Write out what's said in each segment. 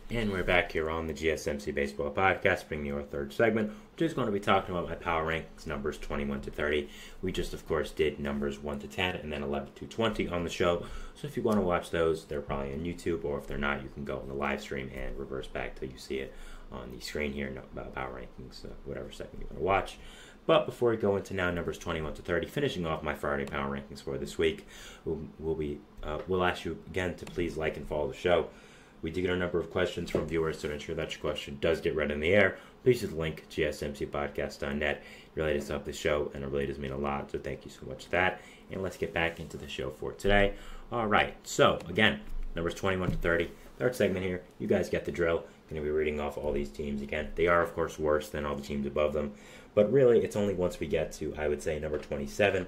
And we're back here on the GSMC Baseball Podcast, bringing you our third segment, which is going to be talking about my power rankings, numbers 21 to 30. We just, of course, did numbers 1 to 10 and then 11 to 20 on the show. So if you want to watch those, they're probably on YouTube, or if they're not, you can go on the live stream and reverse back till you see it on the screen here about power rankings, whatever segment you want to watch. But before we go into now numbers 21 to 30, finishing off my Friday power rankings for this week, we'll ask you again to please like and follow the show. We did get a number of questions from viewers, so to ensure that your question does get read in the air, please use the link gsmcpodcast.net. It really does help the show, and it really does mean a lot, so thank you so much for that. And let's get back into the show for today. All right, so again, numbers 21 to 30, third segment here. You guys get the drill. Going to be reading off all these teams again. They are, of course, worse than all the teams above them, but really, it's only once we get to, I would say, number 27,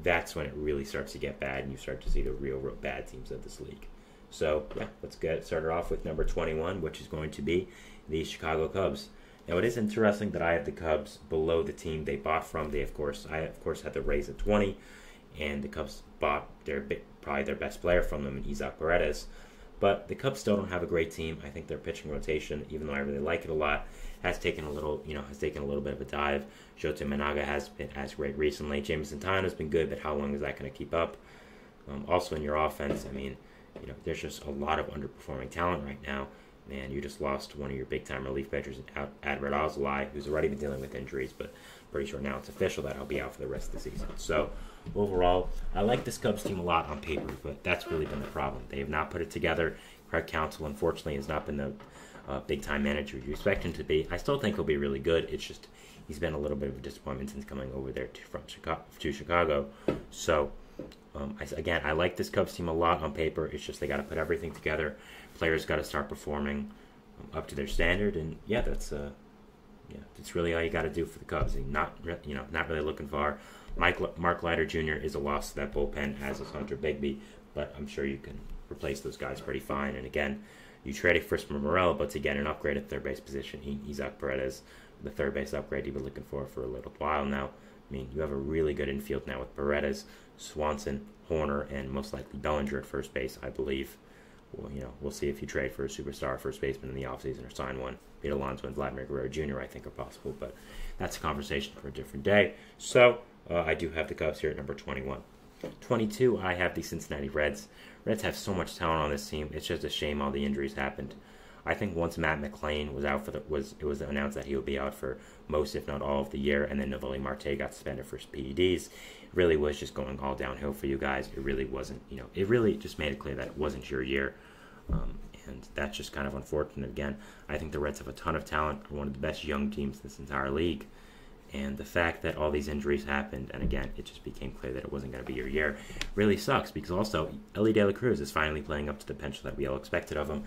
that's when it really starts to get bad, and you start to see the real bad teams of this league. So, yeah, let's get started off with number 21, which is going to be the Chicago Cubs. Now, it is interesting that I have the Cubs below the team they bought from. I, of course, had the Rays at 20, and the Cubs bought probably their best player from them, Isaac Paredes. But the Cubs still don't have a great team. I think their pitching rotation, even though I really like it a lot, has taken a little bit of a dive. Shota Managa has been as great recently. Jameson Tano has been good, but how long is that going to keep up? Also, in your offense, I mean, there's just a lot of underperforming talent right now. Man, you just lost one of your big-time relief pitchers, Adbert Alzolay, who's already been dealing with injuries, but pretty sure now it's official that he'll be out for the rest of the season. So, overall, I like this Cubs team a lot on paper, but that's really been the problem. They have not put it together. Craig Counsell, unfortunately, has not been the big-time manager you expect him to be. I still think he'll be really good. It's just he's been a little bit of a disappointment since coming over there to Chicago. So, I like this Cubs team a lot on paper. It's just they got to put everything together. Players got to start performing up to their standard, and that's really all you got to do for the Cubs. And not really looking far. Mark Leiter Jr. is a loss to that bullpen, as is Hunter Bigby, but I'm sure you can replace those guys pretty fine. And again, you traded first for Morel, but to get an upgrade at third base position, Isaac Paredes, the third base upgrade you've been looking for a little while now. I mean, you have a really good infield now with Paredes, Swanson, Horner, and most likely Bellinger at first base, I believe. Well, we'll see if you trade for a superstar first baseman in the offseason or sign one. Pete Alonso and Vladimir Guerrero Jr., I think, are possible, but that's a conversation for a different day. So, I do have the Cubs here at number 21. 22, I have the Cincinnati Reds. Reds have so much talent on this team. It's just a shame all the injuries happened. I think once Matt McClain was out it was announced that he would be out for most, if not all, of the year, and then Noelvi Marte got suspended for PEDs. It really was just going all downhill for you guys. It really wasn't, it really just made it clear that it wasn't your year, and that's just kind of unfortunate. Again, I think the Reds have a ton of talent, are one of the best young teams in this entire league, and the fact that all these injuries happened, and again, it just became clear that it wasn't going to be your year, really sucks, because also, Elly De La Cruz is finally playing up to the potential that we all expected of him,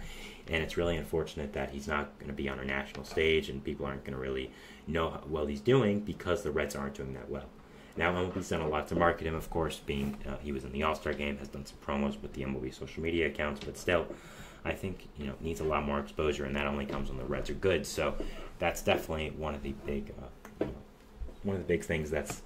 and it's really unfortunate that he's not going to be on a national stage, and people aren't going to really know how well he's doing, because the Reds aren't doing that well. Now, MLB's done a lot to market him, of course, being he was in the All-Star game, has done some promos with the MLB social media accounts, but still, I think, needs a lot more exposure, and that only comes when the Reds are good, so that's definitely one of the big things that's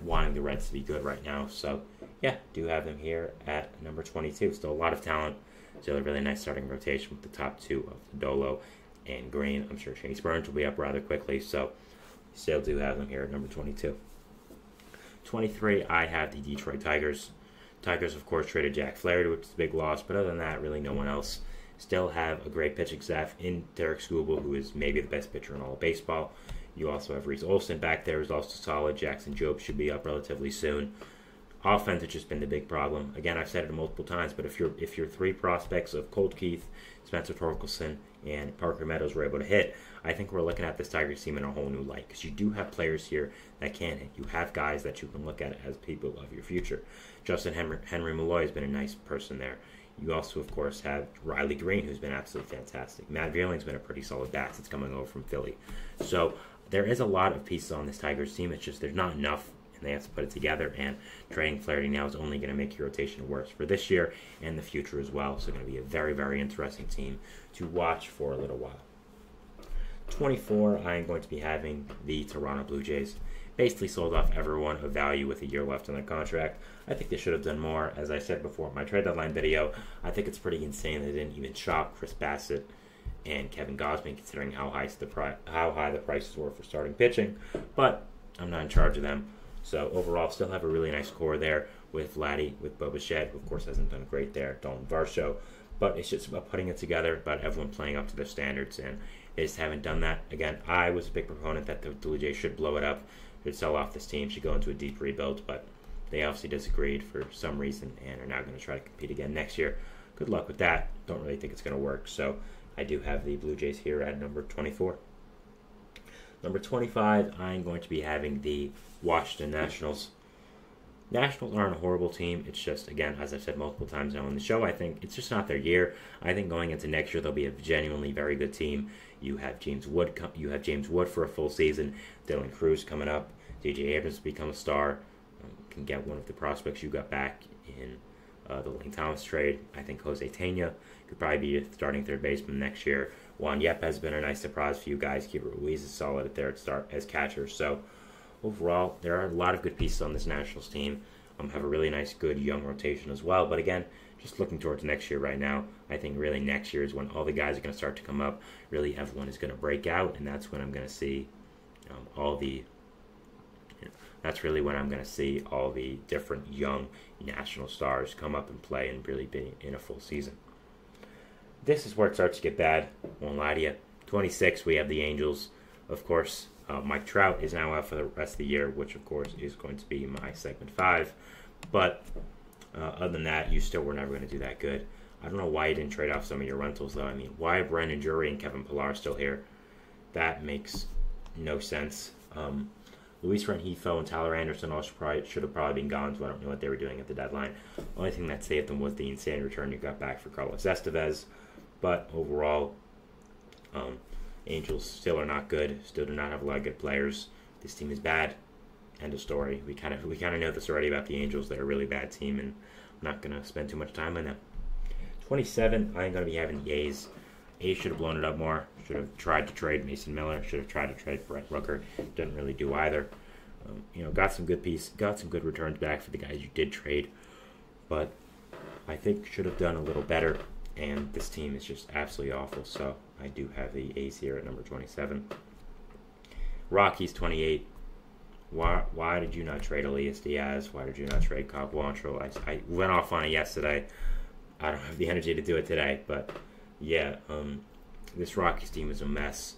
wanting the Reds to be good right now. So, yeah, do have them here at number 22. Still a lot of talent. Still a really nice starting rotation with the top two of Dolo and Green. I'm sure Chase Burns will be up rather quickly. So, still do have them here at number 22. 23, I have the Detroit Tigers. Tigers, of course, traded Jack Flaherty, which is a big loss. But other than that, really no one else. Still have a great pitching staff in Derek Skubal, who is maybe the best pitcher in all of baseball. You also have Reese Olson back there, who's also solid. Jackson Jobe should be up relatively soon. Offense has just been the big problem. Again, I've said it multiple times, but if your three prospects of Colt Keith, Spencer Torkelson, and Parker Meadows were able to hit, I think we're looking at this Tigers team in a whole new light, because you do have players here that can hit. You have guys that you can look at as people of your future. Justin Henry Malloy has been a nice person there. You also, of course, have Riley Green, who's been absolutely fantastic. Matt Vierling's been a pretty solid bat since coming over from Philly. So there is a lot of pieces on this Tigers team. It's just there's not enough, and they have to put it together. And trading Flaherty now is only going to make your rotation worse for this year and the future as well. So it's going to be a very, very interesting team to watch for a little while. 24, I am going to be having the Toronto Blue Jays. Basically sold off everyone of value with a year left on their contract. I think they should have done more. As I said before in my trade deadline video, I think it's pretty insane they didn't even shop Chris Bassett and Kevin Gausman, considering how high the prices were for starting pitching. But I'm not in charge of them. So overall, still have a really nice core there with Vladdy, with Bo Bichette, who of course hasn't done great there, Dalton Varsho. But it's just about putting it together, about everyone playing up to their standards, and they just haven't done that. Again, I was a big proponent that the Blue Jays should blow it up, should sell off this team, should go into a deep rebuild, but they obviously disagreed for some reason and are now going to try to compete again next year. Good luck with that. Don't really think it's going to work. So I do have the Blue Jays here at number 24. Number 25, I'm going to be having the Washington Nationals. Nationals aren't a horrible team. It's just, again, as I've said multiple times now on the show, I think it's just not their year. I think going into next year, they'll be a genuinely very good team. You have James Wood for a full season. Dylan Cruz coming up. DJ Abrams will become a star. Can get one of the prospects you got back in the Lane Thomas trade. I think Jose Tena could probably be a starting third baseman next year. Juan Yep has been a nice surprise for you guys. Keeper Ruiz is solid at there at start as catcher. So overall, there are a lot of good pieces on this Nationals team. Have a really nice, good young rotation as well. But again, just looking towards next year right now, I think really next year is when all the guys are going to start to come up. Really, everyone is going to break out, and that's when I'm going to see that's really when I'm going to see all the different young national stars come up and play and really be in a full season. This is where it starts to get bad. Won't lie to you. 26, we have the Angels. Of course, Mike Trout is now out for the rest of the year, which of course is going to be my segment 5. But other than that, you still were never going to do that good. I don't know why you didn't trade off some of your rentals, though. I mean, why are Brandon Drury and Kevin Pillar still here? That makes no sense. Luis Rengifo and Tyler Anderson all should have probably been gone, so I don't know what they were doing at the deadline. The only thing that saved them was the insane return you got back for Carlos Estevez. But overall, Angels still are not good. Still do not have a lot of good players. This team is bad. End of story. We kind of know this already about the Angels. They're a really bad team, and I'm not going to spend too much time on them. 27, I'm going to be having the A's. A's should have blown it up more. Should have tried to trade Mason Miller. Should have tried to trade Brett Rooker. Didn't really do either. Got some good returns back for the guys you did trade, but I think should have done a little better. And this team is just absolutely awful. So I do have the A's here at number 27. Rockies 28. Why did you not trade Elias Diaz? Why did you not trade Cobb Wantrell? I went off on it yesterday. I don't have the energy to do it today, but yeah, this Rockies team is a mess.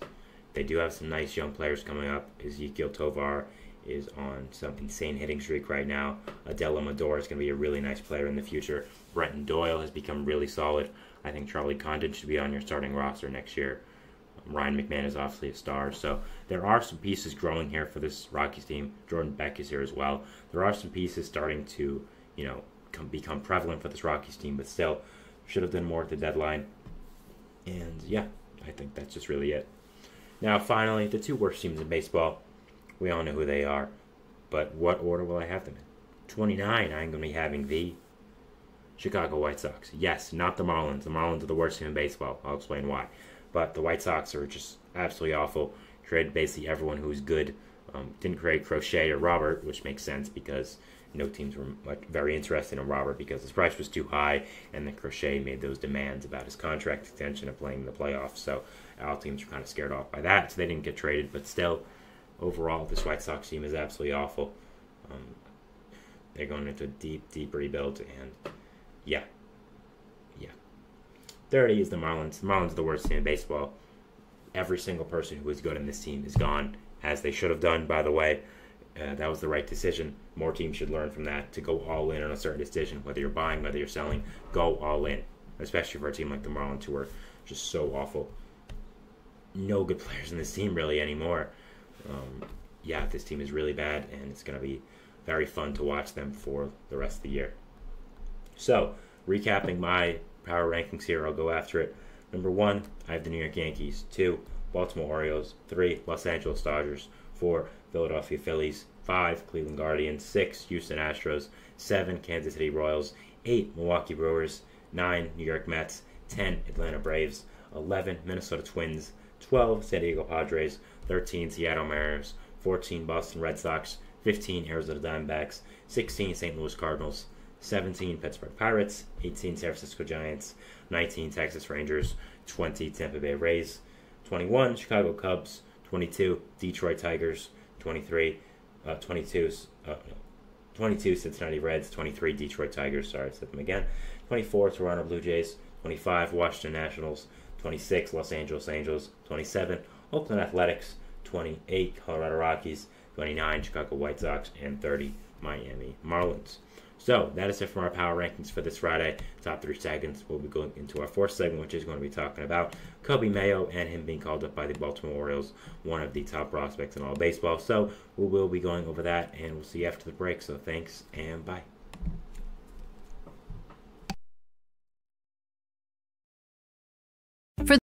They do have some nice young players coming up. Ezekiel Tovar is on some insane hitting streak right now. Adele Amador is going to be a really nice player in the future. Brenton Doyle has become really solid. I think Charlie Condon should be on your starting roster next year. Ryan McMahon is obviously a star. So there are some pieces growing here for this Rockies team. Jordan Beck is here as well. There are some pieces starting to, become prevalent for this Rockies team, but still should have done more at the deadline. And yeah, I think that's just really it. Now, finally, the two worst teams in baseball. We all know who they are, but what order will I have them in? 29, I'm going to be having the Chicago White Sox. Yes, not the Marlins. The Marlins are the worst team in baseball. I'll explain why. But the White Sox are just absolutely awful. Traded basically everyone who's good. Didn't create Crochet or Robert, which makes sense because no teams were very interested in Robert because his price was too high, and then Crochet made those demands about his contract extension of playing in the playoffs. So all teams were kind of scared off by that, so they didn't get traded. But still, overall, this White Sox team is absolutely awful. They're going into a deep, deep rebuild, and yeah. 30 is the Marlins. The Marlins are the worst team in baseball. Every single person who is good in this team is gone, as they should have done, by the way. That was the right decision. More teams should learn from that, to go all in on a certain decision. Whether you're buying, whether you're selling, go all in. Especially for a team like the Marlins, who are just so awful. No good players in this team really anymore. This team is really bad, and it's going to be very fun to watch them for the rest of the year. So, recapping my power rankings here, I'll go after it. Number 1, I have the New York Yankees. 2, Baltimore Orioles. 3, Los Angeles Dodgers. 4, Philadelphia Phillies. 5, Cleveland Guardians. 6, Houston Astros. 7, Kansas City Royals. 8, Milwaukee Brewers. 9, New York Mets. 10, Atlanta Braves. 11, Minnesota Twins. 12, San Diego Padres. 13, Seattle Mariners. 14, Boston Red Sox. 15, Arizona Diamondbacks. 16, St. Louis Cardinals. 17, Pittsburgh Pirates. 18, San Francisco Giants. 19, Texas Rangers. 20, Tampa Bay Rays. 21, Chicago Cubs. 22, Detroit Tigers. 22, Cincinnati Reds. 23, Detroit Tigers. Sorry, I said them again. 24, Toronto Blue Jays. 25, Washington Nationals. 26, Los Angeles Angels. 27, Oakland Athletics. 28, Colorado Rockies. 29, Chicago White Sox. And 30, Miami Marlins. So that is it from our power rankings for this Friday. Top 3 seconds. We'll be going into our 4th segment, which is going to be talking about Kobe Mayo and him being called up by the Baltimore Orioles, one of the top prospects in all baseball. So we will be going over that, and we'll see you after the break. So thanks, and bye.